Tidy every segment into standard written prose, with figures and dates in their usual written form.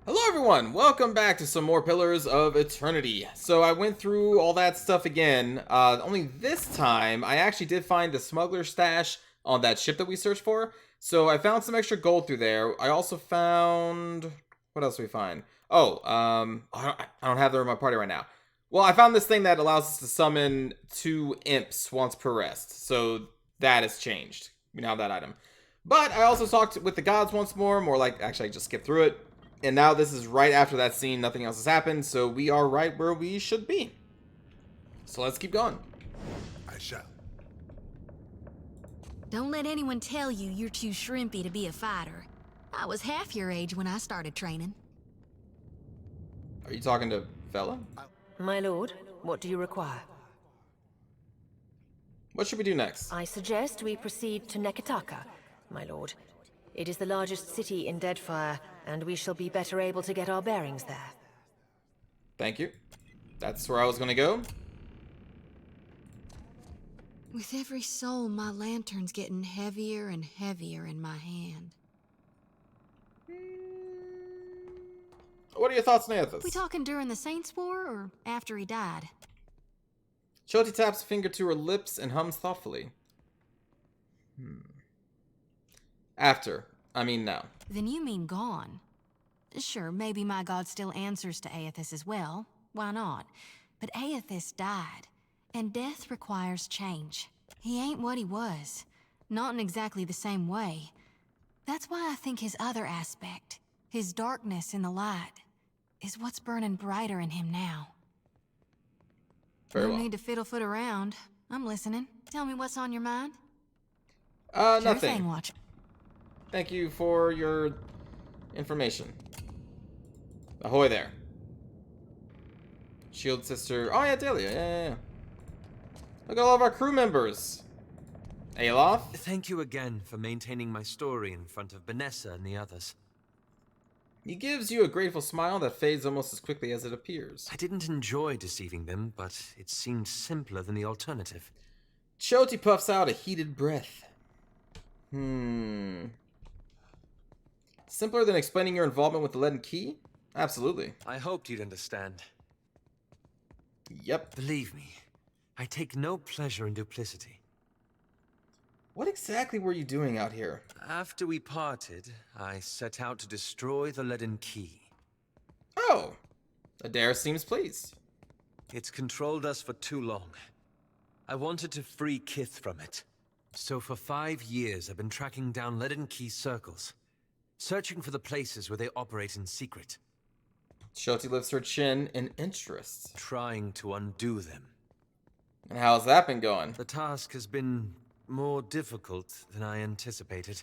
Hello everyone, welcome back to some more Pillars of Eternity. So I went through all that stuff again, only this time I actually did find the smuggler stash on that ship that we searched for. So I found some extra gold through there. I also found... what else did we find? I don't have them in my party right now. Well, I found this thing that allows us to summon 2 imps once per rest. So that has changed. We now have that item. But I also talked with the gods once more like, actually I just skipped through it. And now this is right after that scene, nothing else has happened, so we are right where we should be. So let's keep going. I shall. Don't let anyone tell you you're too shrimpy to be a fighter. I was half your age when I started training. Are you talking to Fella? My lord, what do you require? What should we do next? I suggest we proceed to Nekataka, my lord. It is the largest city in Deadfire, and we shall be better able to get our bearings there. Thank you. That's where I was gonna go. With every soul, my lantern's getting heavier and heavier in my hand. What are your thoughts on Aethys? We talking during the Saints' War, or after he died? Shoti taps a finger to her lips and hums thoughtfully. After. I mean now. Then you mean gone. Sure, maybe my god still answers to Aethys as well. Why not? But Aethys died, and death requires change. He ain't what he was. Not in exactly the same way. That's why I think his other aspect, his darkness in the light, is what's burning brighter in him now. Very No well. need to fiddle-foot around. I'm listening. Tell me what's on your mind. Sure Nothing. thing, Watcher. Thank you for your information. Ahoy there. Shield sister. Oh yeah, Delia. Yeah. Look at all of our crew members. Aloth. Thank you again for maintaining my story in front of Vanessa and the others. He gives you a grateful smile that fades almost as quickly as it appears. I didn't enjoy deceiving them, but it seemed simpler than the alternative. Shoti puffs out a heated breath. Simpler than explaining your involvement with the leaden key? Absolutely. I hoped you'd understand. Yep. Believe me, I take no pleasure in duplicity. What exactly were you doing out here? After we parted, I set out to destroy the leaden key. Oh. Adair seems pleased. It's controlled us for too long. I wanted to free Kith from it. So for 5 years, I've been tracking down leaden key circles, searching for the places where they operate in secret. Shoti lifts her chin in interest. Trying to undo them. And how's that been going? The task has been more difficult than I anticipated.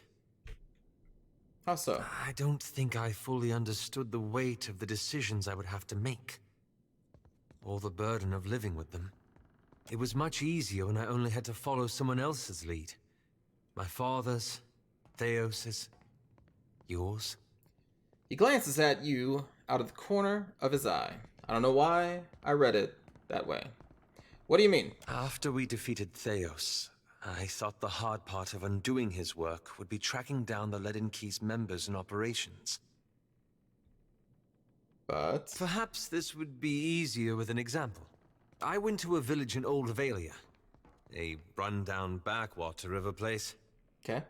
How so? I don't think I fully understood the weight of the decisions I would have to make, or the burden of living with them. It was much easier when I only had to follow someone else's lead. My father's, Theos's, yours. He glances at you out of the corner of his eye. I don't know why I read it that way. What do you mean? After we defeated Theos, I thought the hard part of undoing his work would be tracking down the leaden key's members and operations. But... Perhaps this would be easier with an example. I went to a village in Old Valia, a run-down backwater of a place. Okay.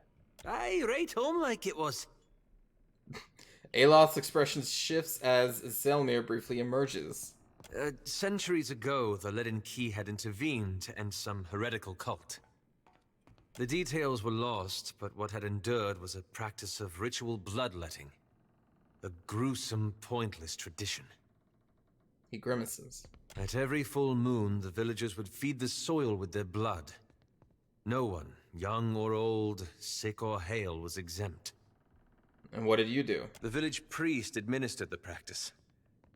Aye, right home like it was. Aloth's expression shifts as Zelmir briefly emerges. Centuries ago, the leaden key had intervened to end some heretical cult. The details were lost, but what had endured was a practice of ritual bloodletting. A gruesome, pointless tradition. He grimaces. At every full moon, the villagers would feed the soil with their blood. No one, young or old, sick or hale, was exempt. And what did you do? The village priest administered the practice.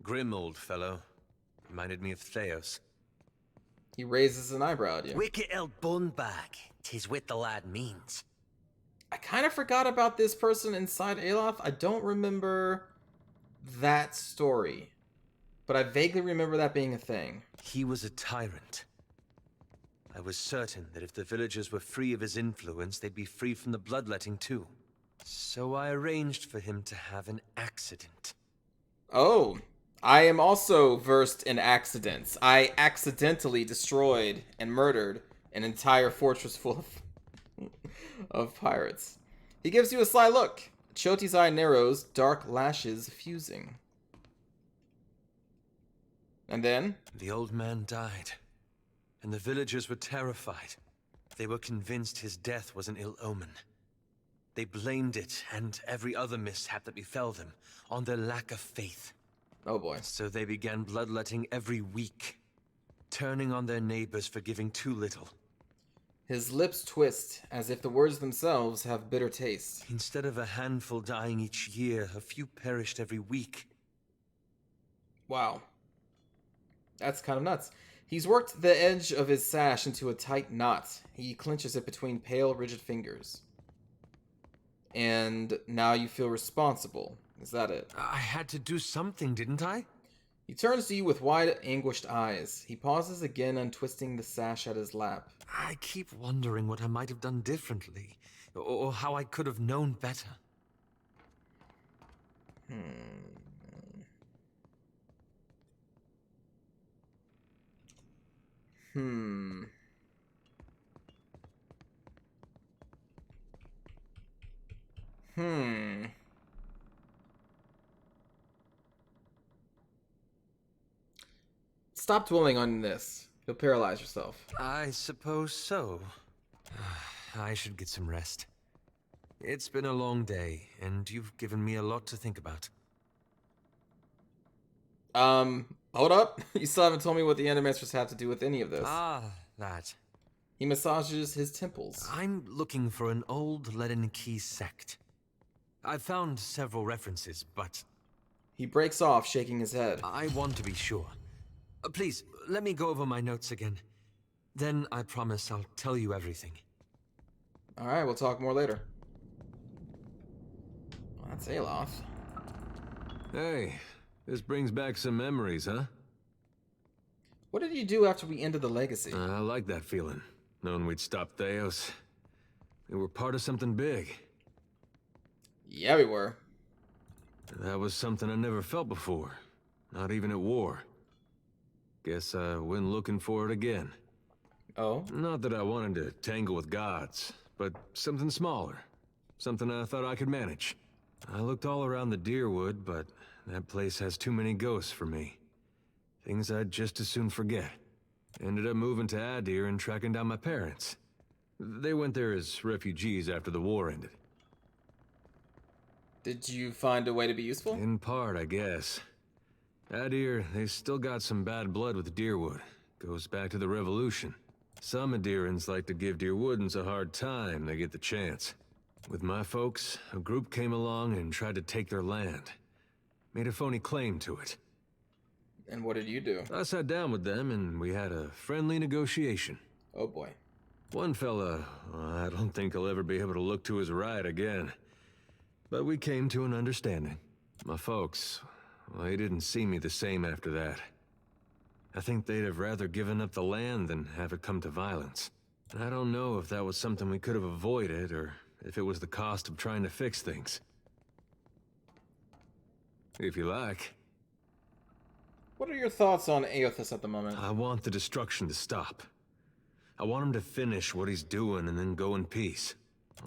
Grim old fellow. Reminded me of Theos. He raises an eyebrow at you. Wicked old bundbag, 'tis what the lad means. I kind of forgot about this person inside Aloth. I don't remember that story. But I vaguely remember that being a thing. He was a tyrant. I was certain that if the villagers were free of his influence, they'd be free from the bloodletting too. So I arranged for him to have an accident. Oh, I am also versed in accidents. I accidentally destroyed and murdered an entire fortress full of pirates. He gives you a sly look. Choti's eye narrows, dark lashes fusing. And then? The old man died, and the villagers were terrified. They were convinced his death was an ill omen. They blamed it, and every other mishap that befell them, on their lack of faith. Oh boy. So they began bloodletting every week, turning on their neighbors for giving too little. His lips twist, as if the words themselves have bitter taste. Instead of a handful dying each year, a few perished every week. Wow. That's kind of nuts. He's worked the edge of his sash into a tight knot. He clenches it between pale, rigid fingers. And now you feel responsible. Is that it? I had to do something, didn't I? He turns to you with wide, anguished eyes. He pauses again, untwisting the sash at his lap. I keep wondering what I might have done differently, or how I could have known better. Stop dwelling on this. You'll paralyze yourself. I suppose so. I should get some rest. It's been a long day, and you've given me a lot to think about. Hold up. You still haven't told me what the Endermasters have to do with any of this. Ah, that. He massages his temples. I'm looking for an old Leaden Key sect. I've found several references, but He breaks off, shaking his head. I want to be sure. Please, let me go over my notes again. Then I promise I'll tell you everything. Alright, we'll talk more later. Well, that's Alof. Hey, this brings back some memories, huh? What did you do after we ended the legacy? I like that feeling, knowing we'd stop Theos. We were part of something big. Yeah, we were. That was something I never felt before, not even at war. Guess I went looking for it again. Oh? Not that I wanted to tangle with gods, but something smaller. Something I thought I could manage. I looked all around the Deerwood, but that place has too many ghosts for me. Things I'd just as soon forget. Ended up moving to Adir and tracking down my parents. They went there as refugees after the war ended. Did you find a way to be useful? In part, I guess. Adir, they still got some bad blood with Deerwood. Goes back to the Revolution. Some Adirans like to give Deerwoodans a hard time they get the chance. With my folks, a group came along and tried to take their land. Made a phony claim to it. And what did you do? I sat down with them and we had a friendly negotiation. Oh boy. One fella, I don't think he'll ever be able to look to his right again. But we came to an understanding. My folks, well, they didn't see me the same after that. I think they'd have rather given up the land than have it come to violence. I don't know if that was something we could have avoided, or if it was the cost of trying to fix things. If you like. What are your thoughts on Aothas at the moment? I want the destruction to stop. I want him to finish what he's doing and then go in peace.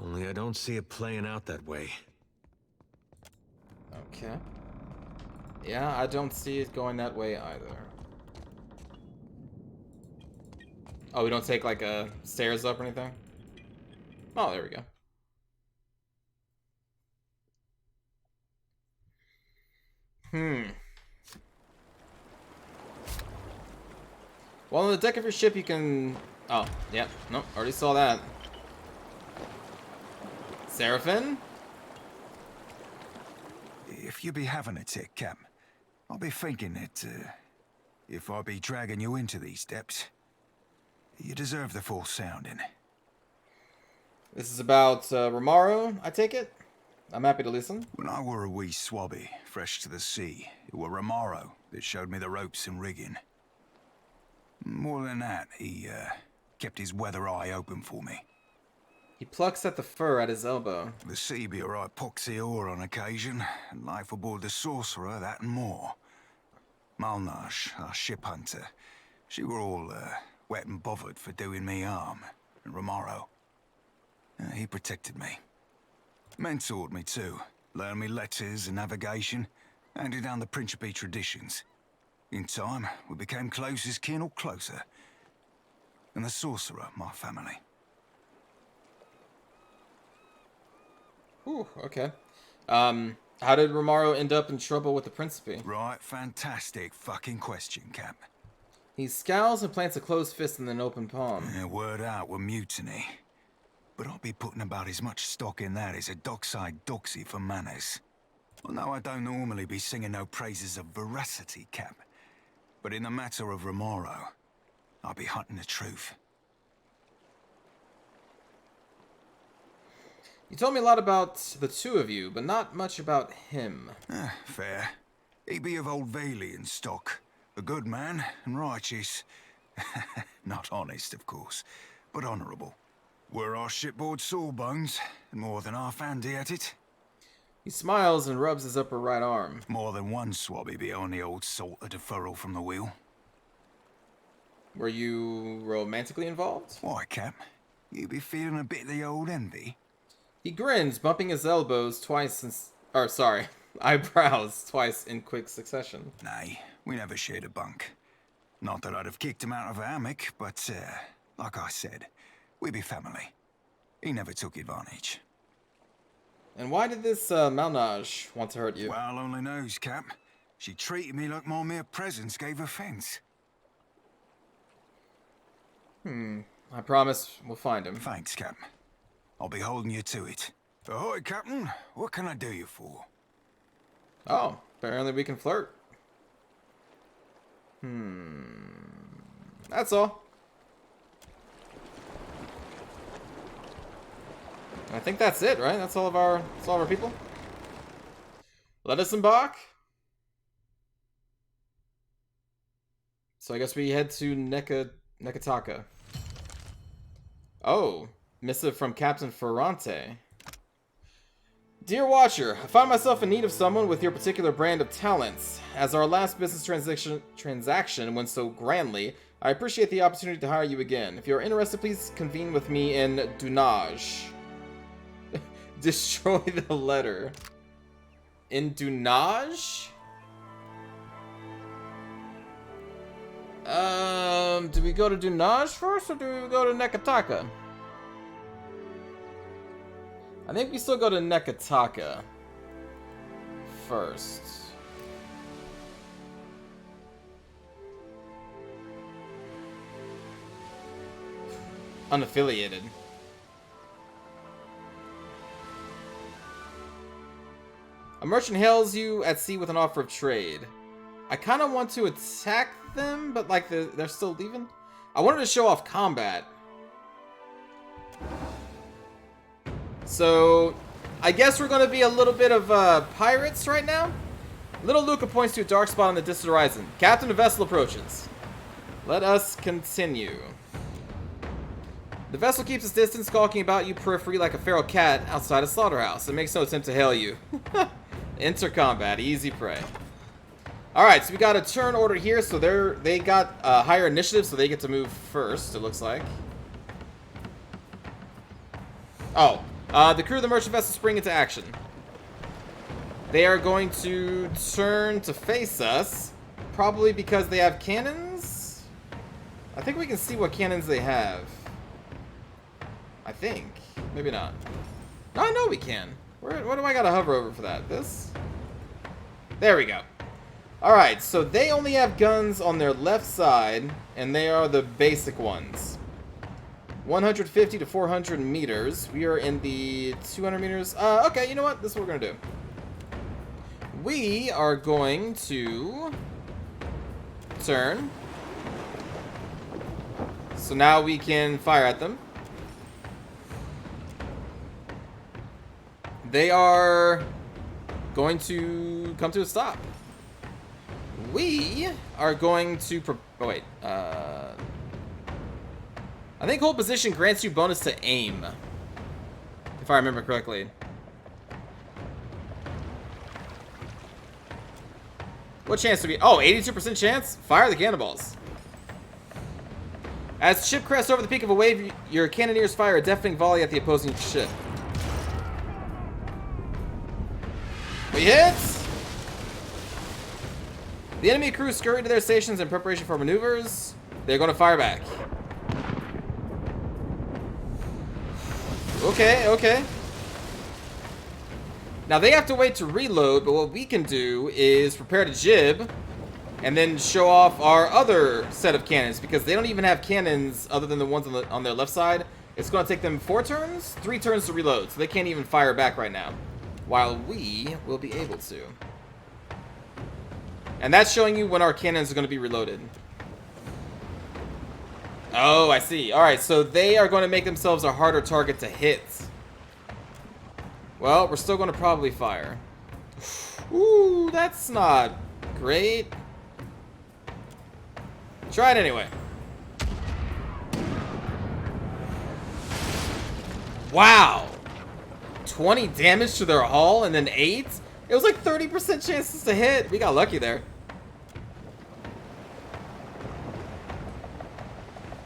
Only I don't see it playing out that way. Okay. Yeah, I don't see it going that way either. Oh, we don't take like a stairs up or anything? Oh, there we go. Well, on the deck of your ship you can... Oh, yep. Nope, already saw that. Seraphim? If you be having a tick, Cap, I'll be thinking that, if I be dragging you into these depths, you deserve the full sounding. This is about Romaro, I take it? I'm happy to listen. When I were a wee swabby, fresh to the sea, it were Romaro that showed me the ropes and rigging. More than that, he kept his weather eye open for me. He plucks at the fur at his elbow. The sea be a right poxy ore on occasion, and life aboard the Sorcerer, that and more. Malnage, our ship hunter, she were all wet and bothered for doing me harm. And Romaro, he protected me. Mentored me too, learned me letters and navigation, handed down the Principe traditions. In time, we became close as kin or closer. And the Sorcerer, my family. Ooh, okay. How did Romaro end up in trouble with the Principe? Right, fantastic fucking question, Cap. He scowls and plants a closed fist in an open palm. Yeah, word out we're mutiny. But I'll be putting about as much stock in that as a dockside doxy for manners. Well, no, I don't normally be singing no praises of veracity, Cap. But in the matter of Romaro, I'll be hunting the truth. You told me a lot about the two of you, but not much about him. Fair. He be of old Valian stock. A good man and righteous. Not honest, of course, but honourable. We're our shipboard sawbones, and more than half handy at it. He smiles and rubs his upper right arm. More than one swabby be on the old salt of deferral from the wheel. Were you romantically involved? Why, Cap? You be feeling a bit of the old envy? He grins, bumping his eyebrows twice in quick succession. Nay, we never shared a bunk. Not that I'd have kicked him out of a hammock, but, like I said, we be family. He never took advantage. And why did this Malnage want to hurt you? Well, only knows, Cap. She treated me like my mere presence gave offence. I promise we'll find him. Thanks, Cap. I'll be holding you to it. Ahoy, Captain. What can I do you for? Oh, apparently we can flirt. That's all. I think that's it, right? That's all of our people. Let us embark. So I guess we head to Nekataka. Oh, missive from Captain Ferrante. Dear Watcher, I find myself in need of someone with your particular brand of talents. As our last business transaction went so grandly, I appreciate the opportunity to hire you again. If you are interested, please convene with me in Dunaj. Destroy the letter. In Dunaj? Do we go to Dunaj first, or do we go to Nekataka? I think we still go to Nekataka first. Unaffiliated. A merchant hails you at sea with an offer of trade. I kind of want to attack them, but like they're still leaving. I wanted to show off combat. So, I guess we're going to be a little bit of pirates right now. Little Luca points to a dark spot on the distant horizon. Captain, the vessel approaches. Let us continue. The vessel keeps its distance, skulking about you periphery like a feral cat outside a slaughterhouse. It makes no attempt to hail you. Enter combat, easy prey. Alright, so we got a turn order here, so they got higher initiative, so they get to move first, it looks like. Oh, the crew of the merchant vessel spring into action. They are going to turn to face us, probably because they have cannons? I think we can see what cannons they have. I think. Maybe not. No, I know we can. Where do I gotta hover over for that? This? There we go. Alright, so they only have guns on their left side, and they are the basic ones. 150 to 400 meters. We are in the 200 meters. Okay, you know what? This is what we're gonna do. We are going to turn. So now we can fire at them. They are going to come to a stop. We are going to... oh, wait. I think hold position grants you bonus to aim. if I remember correctly. What chance do we... Oh, 82% chance? Fire the cannonballs. As the ship crests over the peak of a wave, your cannoneers fire a deafening volley at the opposing ship. We hit! The enemy crew scurry to their stations in preparation for maneuvers. They're going to fire back. Okay, okay. Now they have to wait to reload, but what we can do is prepare to jib and then show off our other set of cannons, because they don't even have cannons other than the ones on their left side. It's going to take them 3 turns to reload, so they can't even fire back right now, while we will be able to. And that's showing you when our cannons are going to be reloaded. Oh, I see. Alright, so they are going to make themselves a harder target to hit. Well, we're still going to probably fire. Ooh, that's not great. Try it anyway. Wow. 20 damage to their hull and then 8? It was like 30% chances to hit. We got lucky there.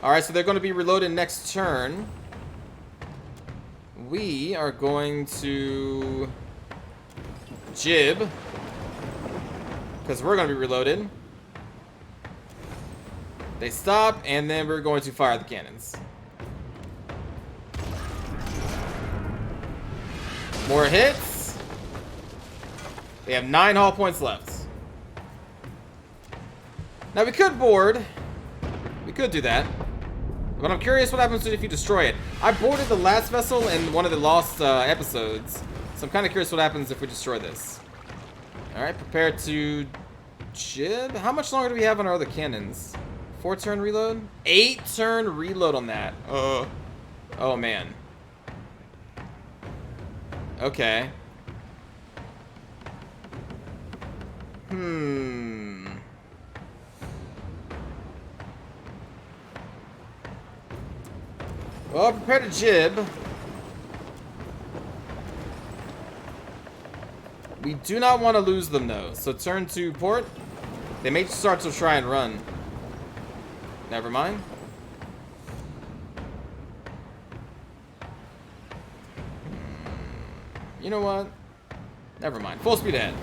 Alright, so they're going to be reloaded next turn. We are going to jib, because we're going to be reloaded. They stop, and then we're going to fire the cannons. More hits. They have 9 hull points left. Now we could board. We could do that. But I'm curious what happens if you destroy it. I boarded the last vessel in one of the lost episodes. So I'm kind of curious what happens if we destroy this. Alright, prepare to jib. How much longer do we have on our other cannons? 4-turn reload? 8-turn reload on that. Oh, man. Okay. Well, prepare to jib. We do not want to lose them, though. So turn to port. They may start to try and run. Never mind. You know what? Never mind. Full speed ahead.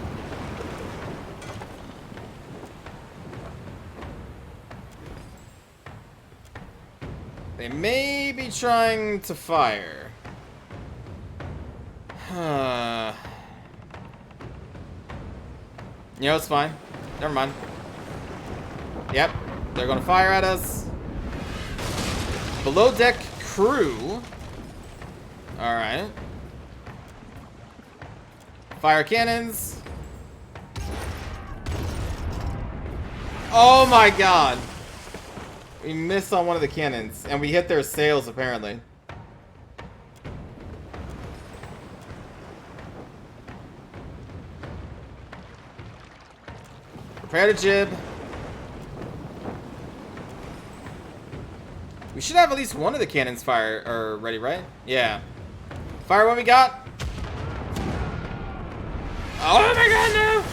They may be trying to fire. You know, it's fine. Never mind. Yep. They're gonna fire at us. Below deck crew. Alright. Fire cannons. Oh my god. We missed on one of the cannons, and we hit their sails, apparently. Prepare to jib. We should have at least one of the cannons fire or ready, right? Yeah. Fire what we got. Oh my god, no!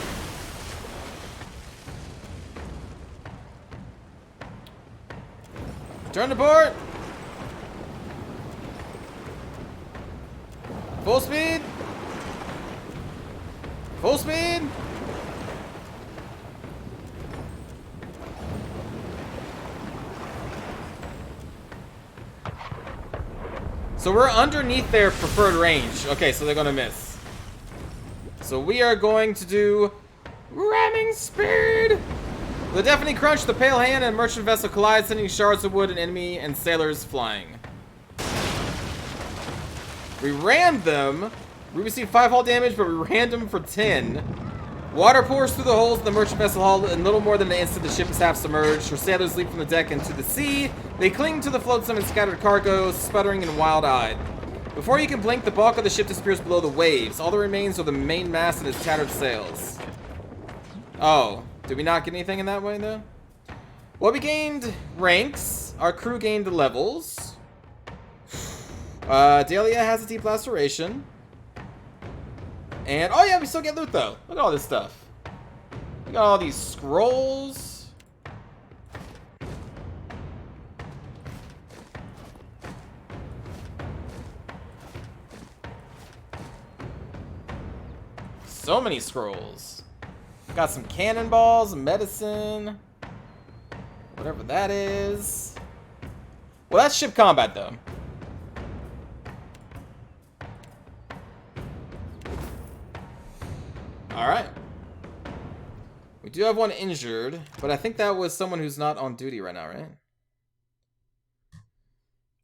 Turn to port. Full speed. Full speed. So we're underneath their preferred range. Okay, so they're gonna miss. So we are going to do ramming speed. The deafening crunch, the pale hand, and merchant vessel collide, sending shards of wood and enemy and sailors flying. We rammed them. We received 5 hull damage, but we rammed them for 10. Water pours through the holes in the merchant vessel hull. In little more than an instant, the ship is half submerged. Her sailors leap from the deck into the sea. They cling to the flotsam and scattered cargo, sputtering and wild-eyed. Before you can blink, the bulk of the ship disappears below the waves. All that remains are the main mast and its tattered sails. Oh. Did we not get anything in that way, though? Well, we gained ranks. Our crew gained levels. Dahlia has a deep laceration. And, oh yeah, we still get loot though. Look at all this stuff. We got all these scrolls. So many scrolls. Got some cannonballs, medicine. Whatever that is. Well, that's ship combat though. Alright. We do have one injured, but I think that was someone who's not on duty right now, right?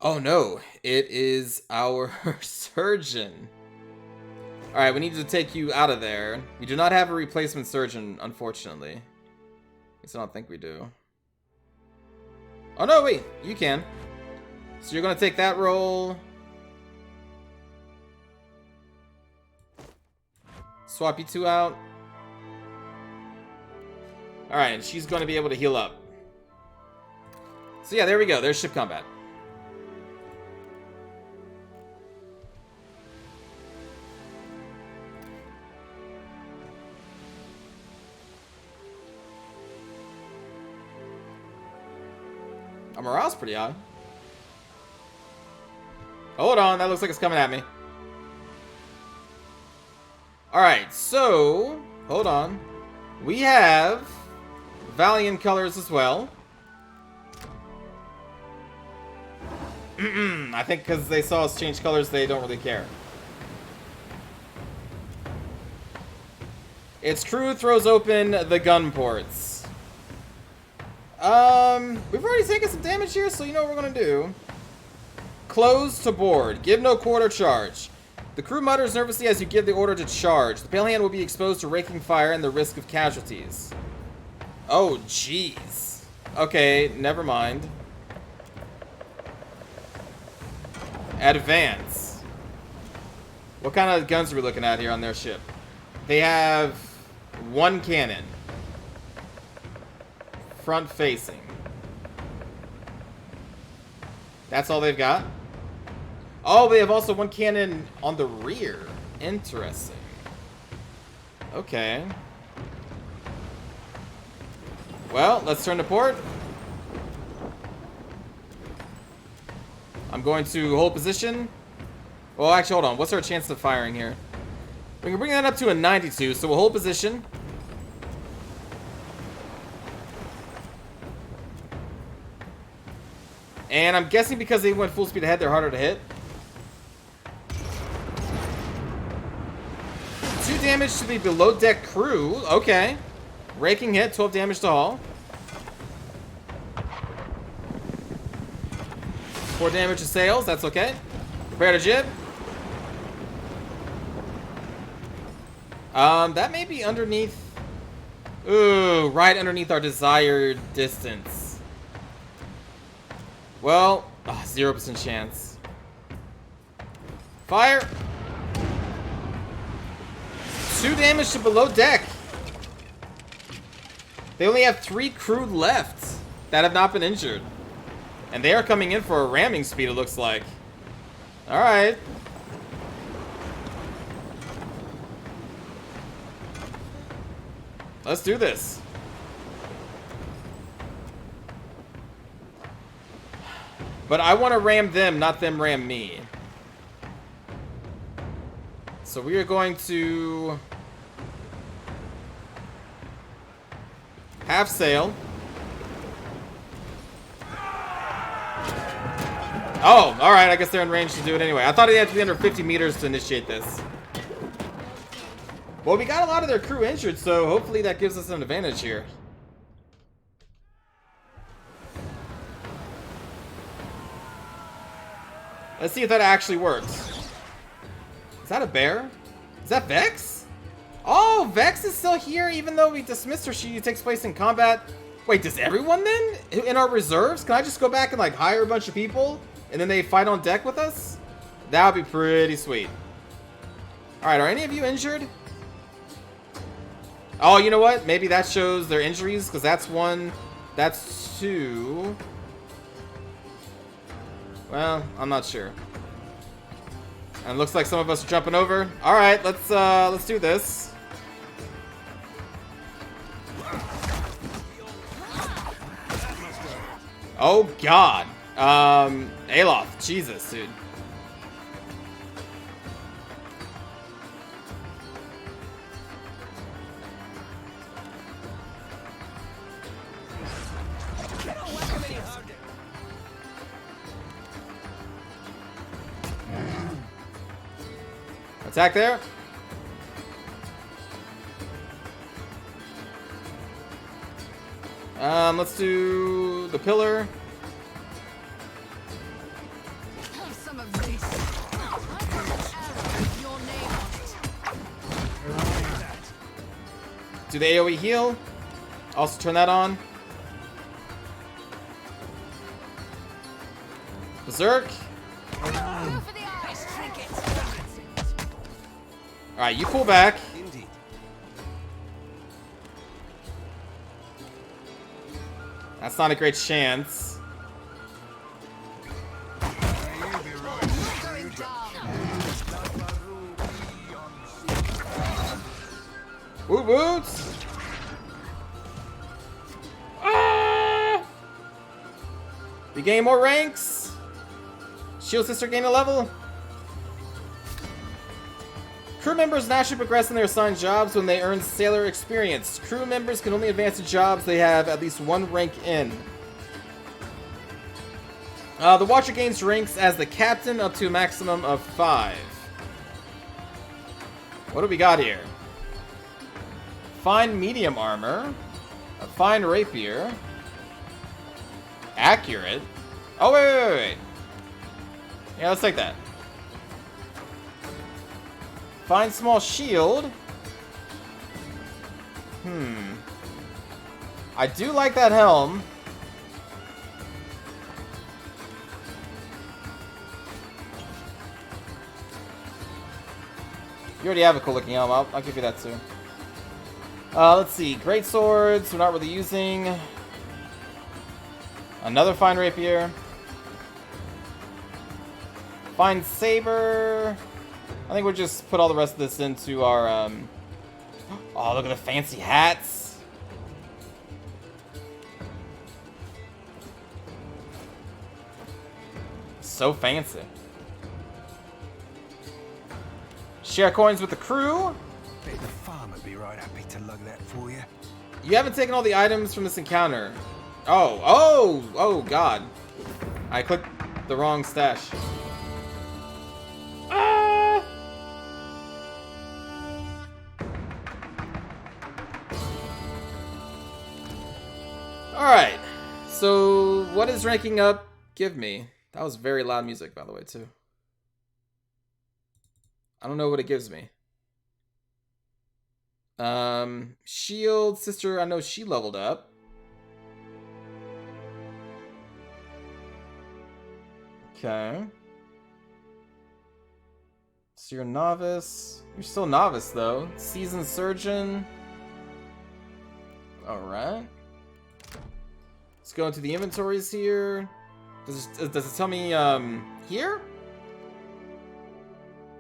Oh no, it is our surgeon. Alright, we need to take you out of there. We do not have a replacement surgeon, unfortunately. At least I don't think we do. Oh no, wait, you can. So you're gonna take that role. Swap you two out. Alright, and she's going to be able to heal up. So yeah, there we go. There's ship combat. Our morale's pretty high. Hold on, that looks like it's coming at me. Alright, so... hold on. We have... Valiant colors as well. I think because they saw us change colors, they don't really care. Its crew throws open the gun ports. We've already taken some damage here, so you know what we're gonna do. Close to board. Give no quarter charge. The crew mutters nervously as you give the order to charge. The pale hand will be exposed to raking fire and the risk of casualties. Oh, jeez. Okay, never mind. Advance. What kind of guns are we looking at here on their ship? They have one cannon. Front facing. That's all they've got? Oh, they have also one cannon on the rear. Interesting. Okay. Well, let's turn to port. I'm going to hold position. Well, actually, hold on. What's our chance of firing here? We can bring that up to a 92, so we'll hold position. And I'm guessing because they went full speed ahead, they're harder to hit. 2 damage to the below deck crew. Okay. Raking hit, 12 damage to hull. 4 damage to sails, that's okay. Prepare to jib. That may be underneath. Ooh, right underneath our desired distance. Well, 0% chance. Fire. 2 damage to below deck. They only have 3 crew left that have not been injured. And they are coming in for a ramming speed, it looks like. Alright. Let's do this. But I want to ram them, not them ram me. So we are going to... half sail. Oh, alright, I guess they're in range to do it anyway. I thought it had to be under 50 meters to initiate this. Well, we got a lot of their crew injured, so hopefully that gives us an advantage here. Let's see if that actually works. Is that a bear? Is that Vex? Oh, Vex is still here even though we dismissed her. She takes place in combat. Wait, does everyone then? In our reserves? Can I just go back and like hire a bunch of people and then they fight on deck with us? That would be pretty sweet. Alright, are any of you injured? Oh, you know what? Maybe that shows their injuries because that's 1, that's 2. Well, I'm not sure. And looks like some of us are jumping over. Alright, let's do this. Oh god. Aloth, Jesus, dude. Attack there. Let's do the pillar. Have some of this. Your name on it. Do the AoE heal. Also turn that on. Berserk. Go for the eyes, trinket. Alright, you pull back. Indeed. That's not a great chance. Going down. Woot woots. Ah! We gain more ranks. Shield sister gain a level. Crew members naturally progress in their assigned jobs when they earn sailor experience. Crew members can only advance to jobs they have at least one rank in. The Watcher gains ranks as the captain up to a maximum of 5. What do we got here? Fine medium armor. A fine rapier. Accurate. Oh, wait. Yeah, let's take that. Fine small shield. I do like that helm. You already have a cool looking helm. I'll give you that too. Let's see. Great swords. We're not really using. Another fine rapier. Fine saber. I think we'll just put all the rest of this into our, Oh, look at the fancy hats. So fancy. Share coins with the crew. Bet the farmer'd be right happy to lug that for you. You haven't taken all the items from this encounter. Oh, God. I clicked the wrong stash. Alright, so what is ranking up give me? That was very loud music, by the way, too. I don't know what it gives me. Shield, sister, I know she leveled up. Okay. So you're a novice. You're still novice, though. Seasoned surgeon. Alright. Let's go into the inventories here. Does it tell me, here?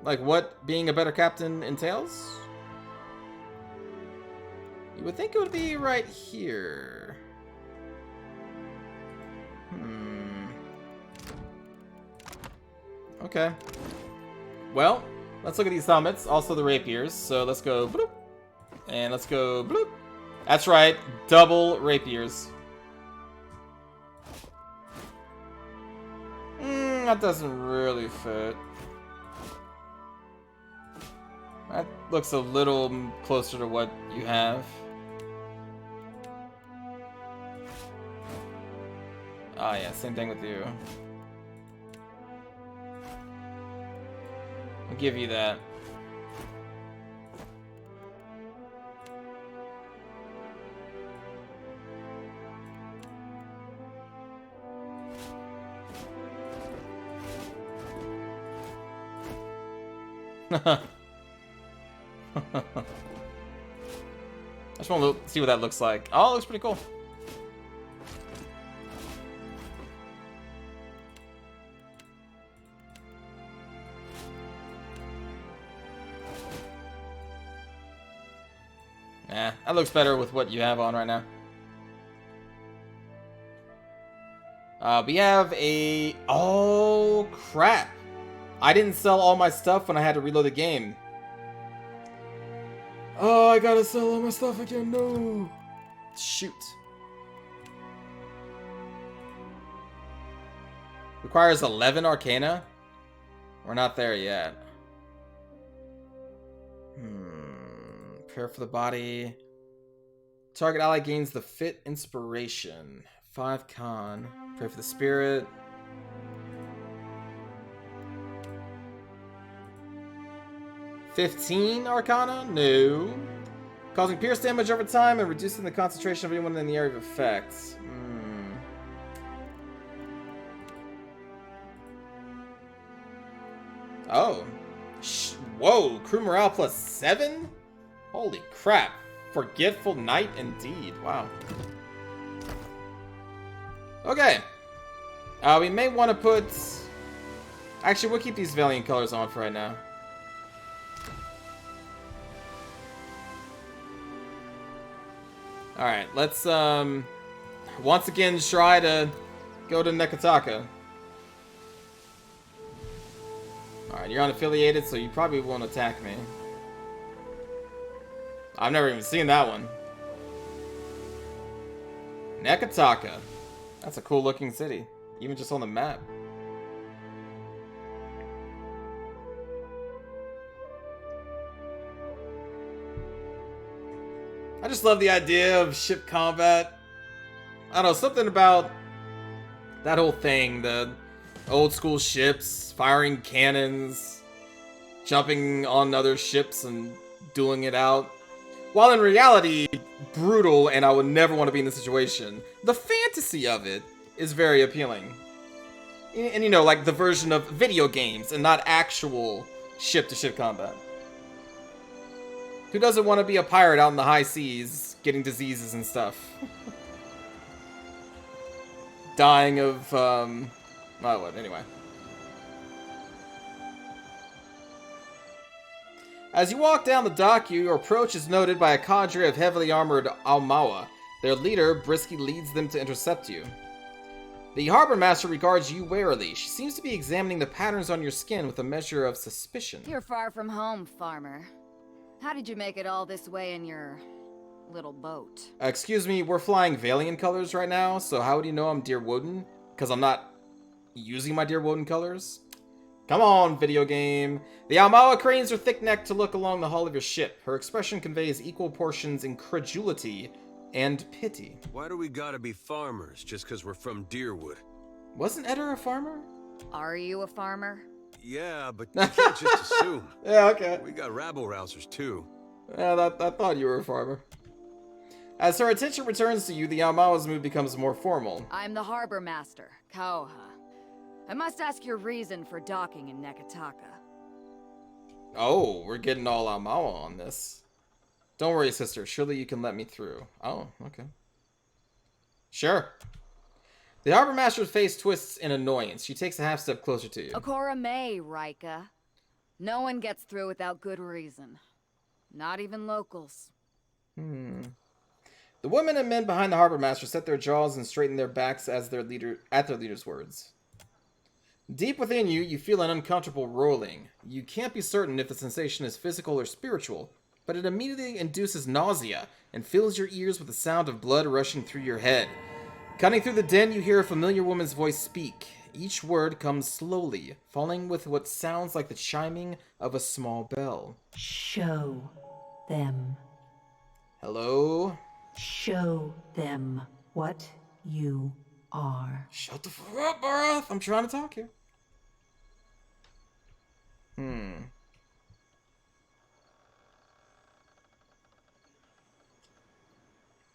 Like, what being a better captain entails? You would think it would be right here. Okay. Well, let's look at these helmets. Also the rapiers. So let's go bloop. And let's go bloop. That's right. Double rapiers. That doesn't really fit. That looks a little closer to what you have. Oh yeah, same thing with you. I'll give you that. I just want to see what that looks like. Oh, it looks pretty cool. That looks better with what you have on right now. We have a... Oh, crap. I didn't sell all my stuff when I had to reload the game. Oh, I gotta sell all my stuff again. No. Shoot. Requires 11 Arcana? We're not there yet. Prayer for the body. Target ally gains the fit inspiration. 5 con. Pray for the spirit. $15 Arcana? No. Causing pierce damage over time and reducing the concentration of anyone in the area of effects. Oh. Whoa, crew morale plus 7? Holy crap. Forgetful Knight indeed. Wow. Okay. We may want to put... Actually, we'll keep these Valiant colors on for right now. Alright, let's once again try to go to Nekataka. Alright, you're unaffiliated, so you probably won't attack me. I've never even seen that one. Nekataka. That's a cool looking city, even just on the map. I just love the idea of ship combat. I don't know, something about that whole thing, the old school ships, firing cannons, jumping on other ships and dueling it out. While in reality, brutal, and I would never want to be in this situation, the fantasy of it is very appealing. And you know, like the version of video games and not actual ship-to-ship combat. Who doesn't want to be a pirate out in the high seas, getting diseases and stuff? Dying of, oh, what, anyway. As you walk down the dock, your approach is noted by a cadre of heavily armored Aumaua. Their leader briskly leads them to intercept you. The harbor master regards you warily. She seems to be examining the patterns on your skin with a measure of suspicion. You're far from home, farmer. How did you make it all this way in your little boat? Excuse me, we're flying Valiant colors right now, so how would you know I'm Dear Woden? Because I'm not using my Dear Woden colors? Come on, video game. The Aumaua cranes her thick neck to look along the hull of your ship. Her expression conveys equal portions incredulity and pity. Why do we gotta be farmers just because we're from Deerwood? Wasn't Eder a farmer? Are you a farmer? Yeah, but you can't just assume. Yeah, okay. We got rabble-rousers too. Yeah, I thought you were a farmer. As her attention returns to you, the Aumaua's mood becomes more formal. I'm the harbor master, Kauha. I must ask your reason for docking in Nekataka. Oh, we're getting all Aumaua on this. Don't worry, sister. Surely you can let me through. Oh, okay. Sure. The harbor master's face twists in annoyance. She takes a half step closer to you. Akora May, Rika. No one gets through without good reason. Not even locals. The women and men behind the harbor master set their jaws and straighten their backs as their leader's words. Deep within you, you feel an uncomfortable rolling. You can't be certain if the sensation is physical or spiritual, but it immediately induces nausea and fills your ears with the sound of blood rushing through your head. Cutting through the din, you hear a familiar woman's voice speak. Each word comes slowly, falling with what sounds like the chiming of a small bell. Show them. Hello? Show them what you are. Shut the fuck up, Barath! I'm trying to talk here.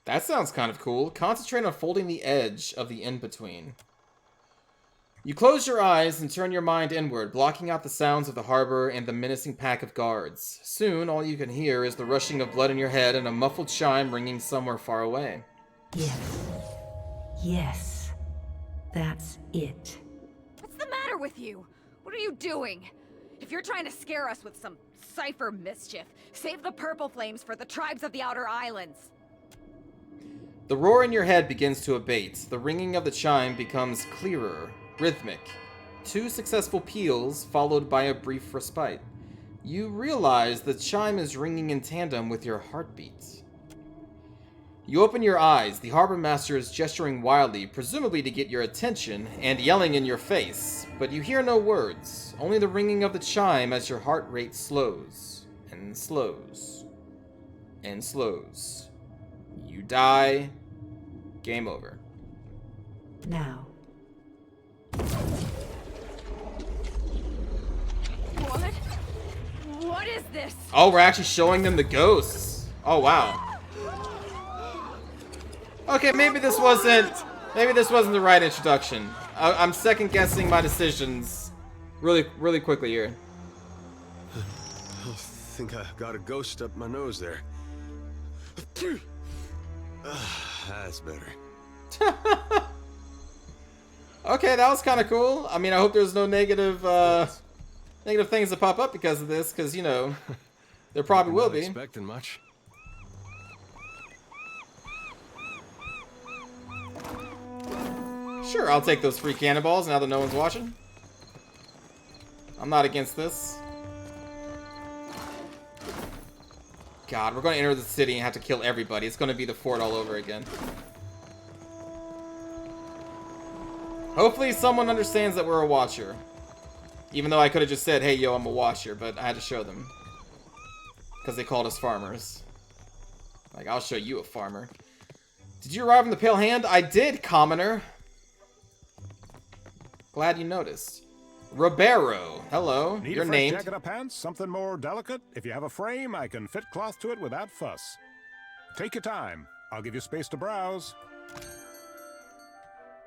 That sounds kind of cool. Concentrate on folding the edge of the in-between. You close your eyes and turn your mind inward, blocking out the sounds of the harbor and the menacing pack of guards. Soon, all you can hear is the rushing of blood in your head and a muffled chime ringing somewhere far away. Yes. Yes. That's it. What's the matter with you? What are you doing? If you're trying to scare us with some cipher mischief, save the purple flames for the tribes of the Outer Islands. The roar in your head begins to abate. The ringing of the chime becomes clearer, rhythmic. 2 successful peals, followed by a brief respite. You realize the chime is ringing in tandem with your heartbeat. You open your eyes. The harbor master is gesturing wildly, presumably to get your attention, and yelling in your face. But you hear no words, only the ringing of the chime as your heart rate slows, and slows, and slows. You die. Game over. Now. What? What is this? Oh, we're actually showing them the ghosts. Oh, wow. Okay, maybe this wasn't the right introduction. I'm second guessing my decisions really quickly here. I think I got a ghost up my nose there. That's better. Okay, that was kind of cool. I mean, I hope there's no negative things that pop up because of this, because, you know, there probably will be. Expecting much. Sure, I'll take those free cannonballs now that no one's watching. I'm not against this. God, we're going to enter the city and have to kill everybody. It's going to be the fort all over again. Hopefully someone understands that we're a watcher. Even though I could have just said, hey, yo, I'm a watcher, but I had to show them. Because they called us farmers. Like, I'll show you a farmer. Did you arrive in the Pale Hand? I did, commoner. Glad you noticed. Ribeiro, hello. Need You're a fresh named. jacket or pants? Something more delicate? If you have a frame, I can fit cloth to it without fuss. Take your time. I'll give you space to browse.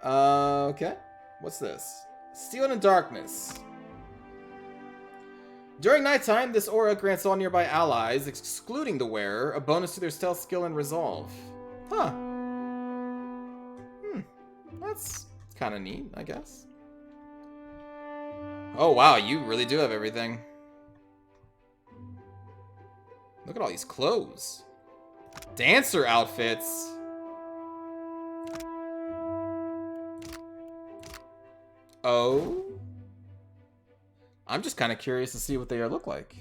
Okay. What's this? Steel and Darkness. During nighttime, this aura grants all nearby allies, excluding the wearer, a bonus to their stealth skill and resolve. Huh. That's kind of neat, I guess. Oh, wow, you really do have everything. Look at all these clothes. Dancer outfits. Oh? I'm just kind of curious to see what they look like.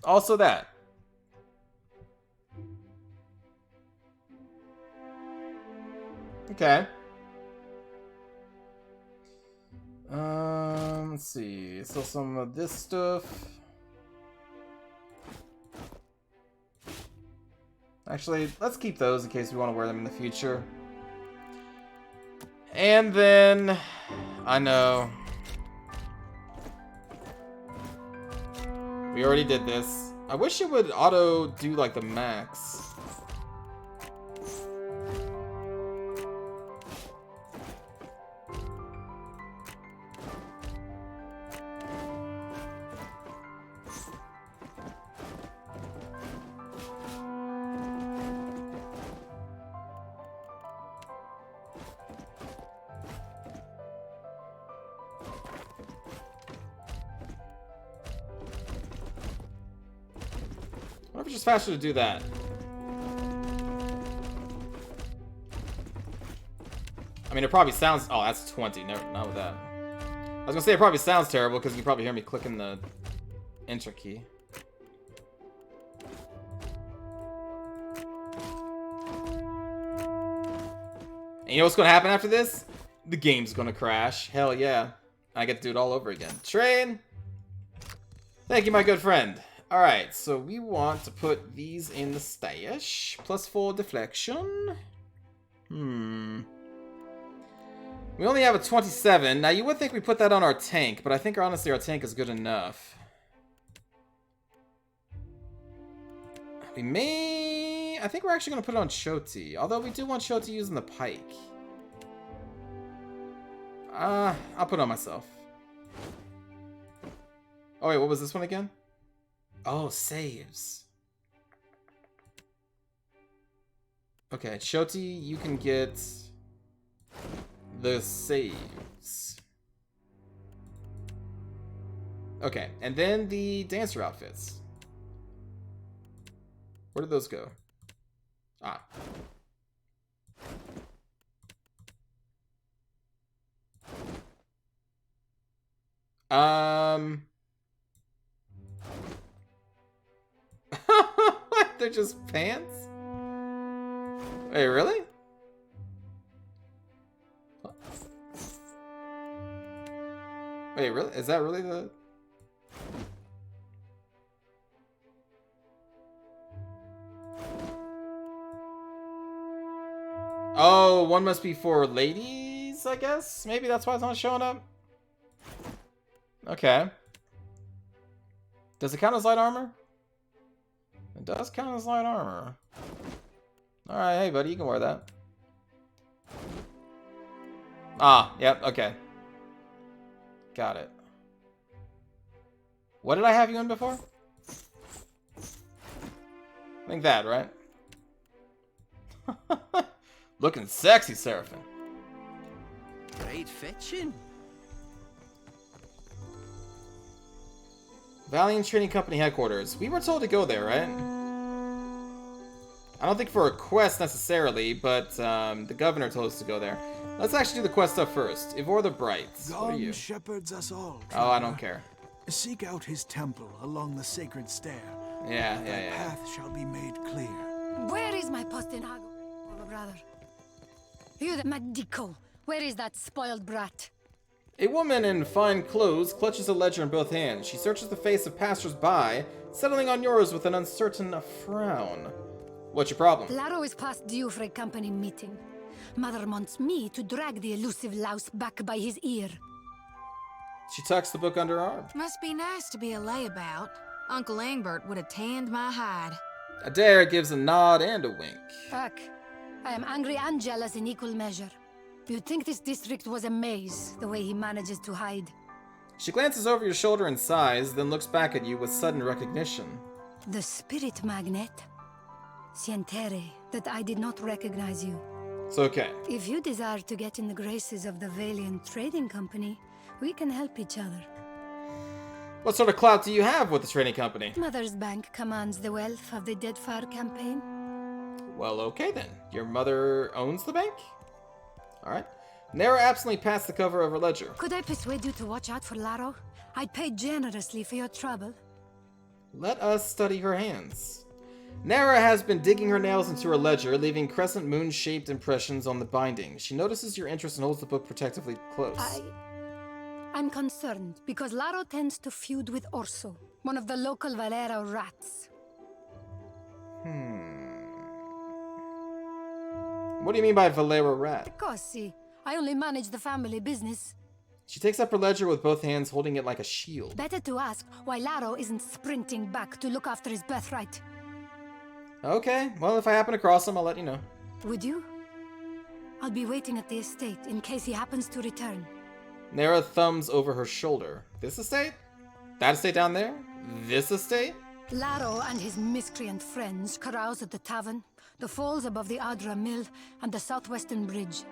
Also that. Okay. Let's see. So some of this stuff. Actually, let's keep those in case we want to wear them in the future. And then, I know. We already did this. I wish it would auto do like the max. What if it's just faster to do that? I mean, it probably sounds... Oh, that's 20. Never, not with that. I was gonna say it probably sounds terrible because you probably hear me clicking the enter key. And you know what's gonna happen after this? The game's gonna crash. Hell yeah. I get to do it all over again. Train! Thank you, my good friend. Alright, so we want to put these in the stash. +4 deflection. We only have a 27. Now, you would think we put that on our tank, but I think, honestly, our tank is good enough. We may... I think we're actually going to put it on Shoti. Although, we do want Shoti using the pike. I'll put it on myself. Oh, wait, what was this one again? Oh, saves. Okay, Shoti, you can get the saves. Okay, and then the dancer outfits. Where did those go? Ah. They're just pants? Wait, really? Wait, really? Is that really the... Oh, one must be for ladies, I guess? Maybe that's why it's not showing up? Okay. Does it count as light armor? It does count as light armor. Alright, hey buddy, you can wear that. Ah, yep, okay. Got it. What did I have you in before? I think that, right? Looking sexy, Seraphim. Great fetching. Valiant Trading Company headquarters. We were told to go there, right? I don't think for a quest necessarily, but the governor told us to go there. Let's actually do the quest stuff first. Ivor the Bright. What are you? Shepherds us all. Oh, I don't care. Seek out his temple along the sacred stair. Yeah. Path shall be made clear. Where is my postinhago, brother? You the Madico. Where is that spoiled brat? A woman in fine clothes clutches a ledger in both hands. She searches the face of passers-by, settling on yours with an uncertain frown. What's your problem? Laro is past due for a company meeting. Mother wants me to drag the elusive louse back by his ear. She tucks the book under her arm. Must be nice to be a layabout. Uncle Engbert would have tanned my hide. Adair gives a nod and a wink. Fuck. I am angry and jealous in equal measure. You'd think this district was a maze, the way he manages to hide. She glances over your shoulder and sighs, then looks back at you with sudden recognition. The spirit magnet. Sientere, that I did not recognize you. It's okay. If you desire to get in the graces of the Valiant Trading Company, we can help each other. What sort of clout do you have with the trading company? Mother's bank commands the wealth of the Deadfire campaign. Well, okay then. Your mother owns the bank? Alright. Nara absently pats the cover of her ledger. Could I persuade you to watch out for Laro? I'd pay generously for your trouble. Let us study her hands. Nara has been digging her nails into her ledger, leaving crescent moon-shaped impressions on the binding. She notices your interest and holds the book protectively close. I'm concerned because Laro tends to feud with Orso, one of the local Valero rats. What do you mean by Valero rat? Because, see, I only manage the family business. She takes up her ledger with both hands, holding it like a shield. Better to ask why Laro isn't sprinting back to look after his birthright. Okay, well, if I happen across him, I'll let you know. Would you? I'll be waiting at the estate in case he happens to return. Nara thumbs over her shoulder. This estate? That estate down there? This estate? Laro and his miscreant friends carouse at the tavern, the falls above the Adra Mill, and the southwestern bridge.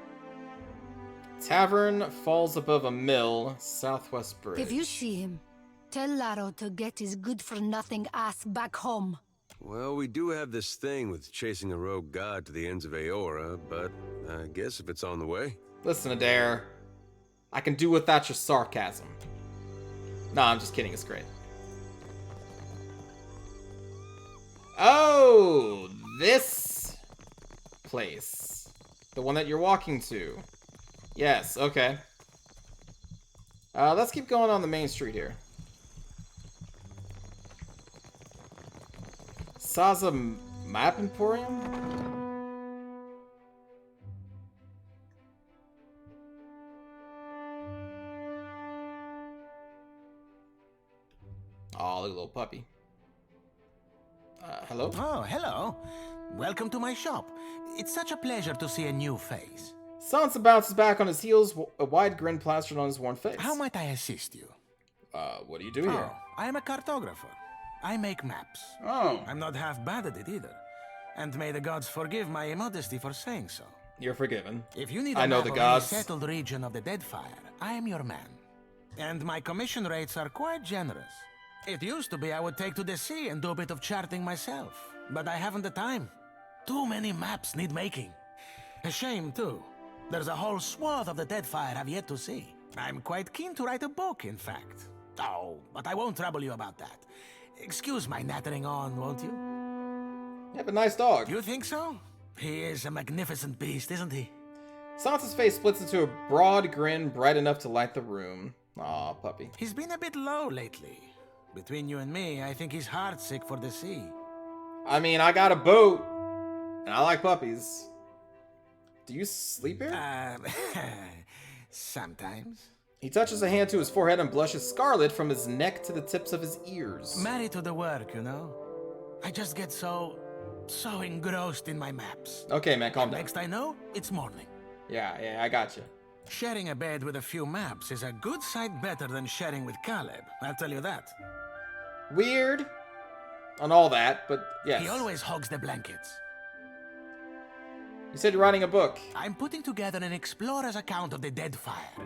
Tavern, falls above a mill, southwest bridge. If you see him, tell Laro to get his good-for-nothing ass back home. Well, we do have this thing with chasing a rogue god to the ends of Aora, but I guess if it's on the way... Listen, Adair. I can do without your sarcasm. No, I'm just kidding. It's great. Oh, this place. The one that you're walking to. Yes, okay. Let's keep going on the main street here. Saza Map Emporium? Oh, look at little puppy. Hello? Oh, hello. Welcome to my shop. It's such a pleasure to see a new face. Sansa bounces back on his heels, a wide grin plastered on his worn face. How might I assist you? What do you do here? I am a cartographer. I make maps. Oh. I'm not half bad at it either. And may the gods forgive my immodesty for saying so. You're forgiven. If you need I a know map the of gods. any settled region of the Deadfire, I am your man. And my commission rates are quite generous. It used to be I would take to the sea and do a bit of charting myself, but I haven't the time. Too many maps need making. A shame, too. There's a whole swath of the Deadfire I've yet to see. I'm quite keen to write a book, in fact. Oh, but I won't trouble you about that. Excuse my nattering on, won't you? You have a nice dog. You think so? He is a magnificent beast, isn't he? Sansa's face splits into a broad grin bright enough to light the room. Aw, puppy. He's been a bit low lately. Between you and me, I think he's heartsick for the sea. I mean, I got a boat, and I like puppies. Do you sleep here? Sometimes. He touches a hand to his forehead and blushes scarlet from his neck to the tips of his ears. Married to the work, you know? I just get so engrossed in my maps. Okay, man, calm down. Next I know, it's morning. Yeah, I got you. Sharing a bed with a few maps is a good sight better than sharing with Caleb, I'll tell you that. Weird on all that, but yes. He always hogs the blankets. You said you're writing a book. I'm putting together an explorer's account of the Deadfire.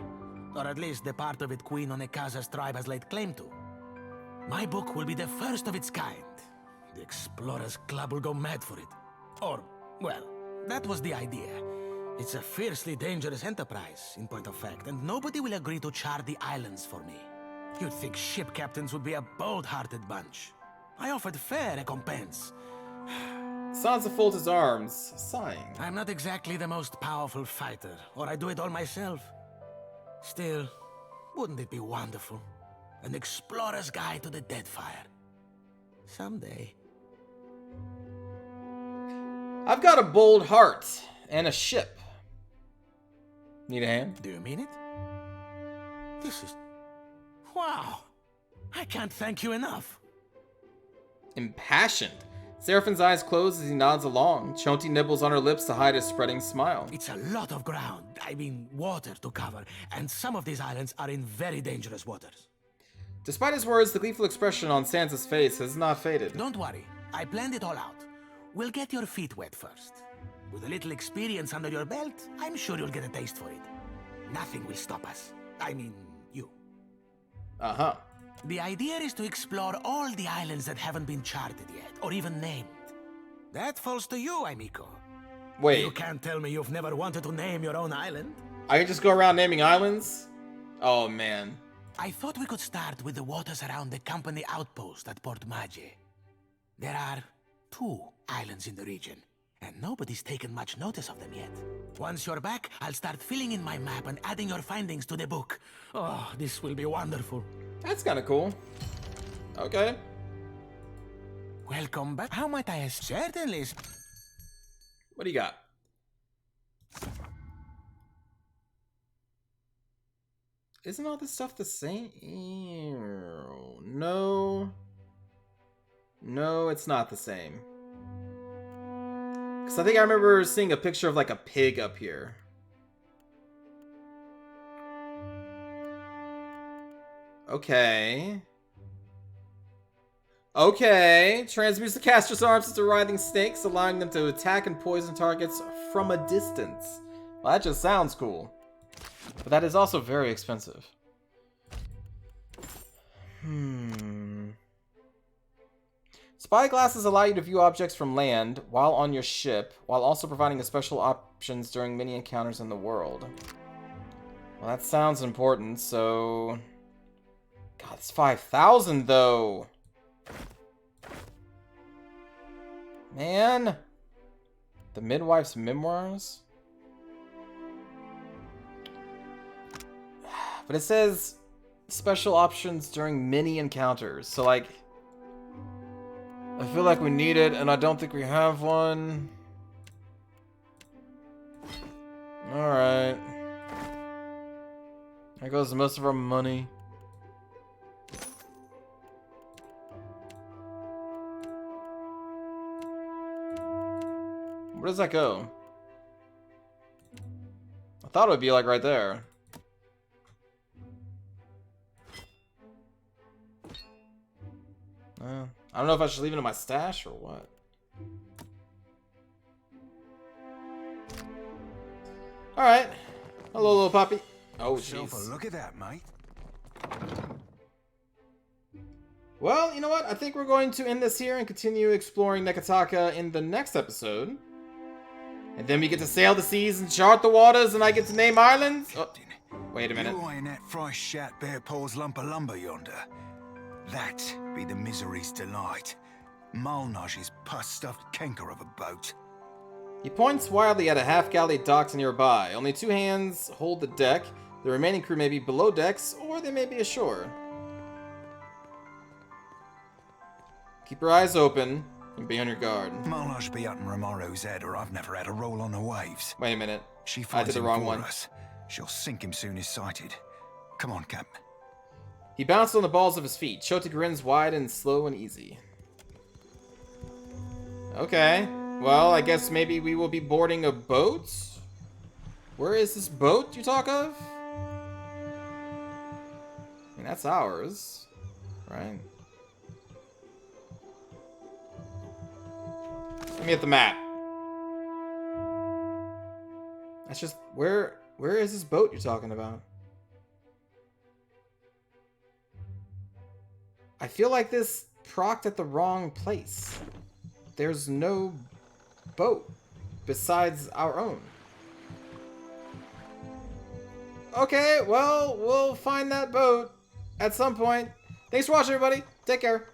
Or at least the part of it Queen Onekaza's tribe has laid claim to. My book will be the first of its kind. The Explorers Club will go mad for it. Or, well, that was the idea. It's a fiercely dangerous enterprise, in point of fact, and nobody will agree to chart the islands for me. You'd think ship captains would be a bold-hearted bunch. I offered fair recompense. Sansa folds his arms, sighing. I'm not exactly the most powerful fighter, or I do it all myself. Still, wouldn't it be wonderful? An explorer's guide to the Deadfire. Someday. I've got a bold heart and a ship. Need a hand? Do you mean it? This is... wow! I can't thank you enough. Impassioned. Seraphine's eyes close as he nods along. Chonti nibbles on her lips to hide a spreading smile. It's a lot of ground, I mean water to cover, and some of these islands are in very dangerous waters. Despite his words, the gleeful expression on Sansa's face has not faded. Don't worry, I planned it all out. We'll get your feet wet first. With a little experience under your belt, I'm sure you'll get a taste for it. Nothing will stop us. I mean, you. Uh-huh. The idea is to explore all the islands that haven't been charted yet, or even named. That falls to you, amico. Wait. You can't tell me you've never wanted to name your own island? I can just go around naming islands? Oh, man. I thought we could start with the waters around the company outpost at Port Maggi. There are 2 islands in the region, and nobody's taken much notice of them yet. Once you're back, I'll start filling in my map and adding your findings to the book. Oh, this will be wonderful. That's kind of cool. Okay. Welcome back. How might I assist? Certainly. What do you got? Isn't all this stuff the same? No. No, it's not the same. Because I think I remember seeing a picture of like a pig up here. Okay. Okay. Transmutes the caster's arms into writhing snakes, allowing them to attack and poison targets from a distance. Well, that just sounds cool. But that is also very expensive. Spyglasses allow you to view objects from land while on your ship, while also providing special options during many encounters in the world. Well, that sounds important, so... God, it's 5,000 though! Man! The Midwife's Memoirs? But it says special options during many encounters, so like... I feel like we need it, and I don't think we have one. Alright. There goes most of our money. Where does that go? I thought it would be like right there. I don't know if I should leave it in my stash or what. Alright. Hello, little puppy. Oh, jeez. Look at that, mate. Well, you know what? I think we're going to end this here and continue exploring Nekataka in the next episode. And then we get to sail the seas and chart the waters, and I get to name islands. Oh, wait a minute. You eyeing that fresh shat bare paws lump of lumber yonder? That be the misery's delight. Malnaj's pus-stuffed canker of a boat. He points wildly at a half-galley docked nearby. Only 2 hands hold the deck. The remaining crew may be below decks, or they may be ashore. Keep your eyes open and be on your guard. Malnaj be up in Romoro's head, or I've never had a roll on the waves. Wait a minute. She I did finds the him wrong for one. us. She'll sink him soon as sighted. Come on, Cap. He bounced on the balls of his feet. Shota grins wide and slow and easy. Okay. Well, I guess maybe we will be boarding a boat? Where is this boat you talk of? I mean, that's ours, right? Let me get the map. That's just... Where is this boat you're talking about? I feel like this procced at the wrong place. There's no boat besides our own. Okay, well, we'll find that boat at some point. Thanks for watching, everybody. Take care.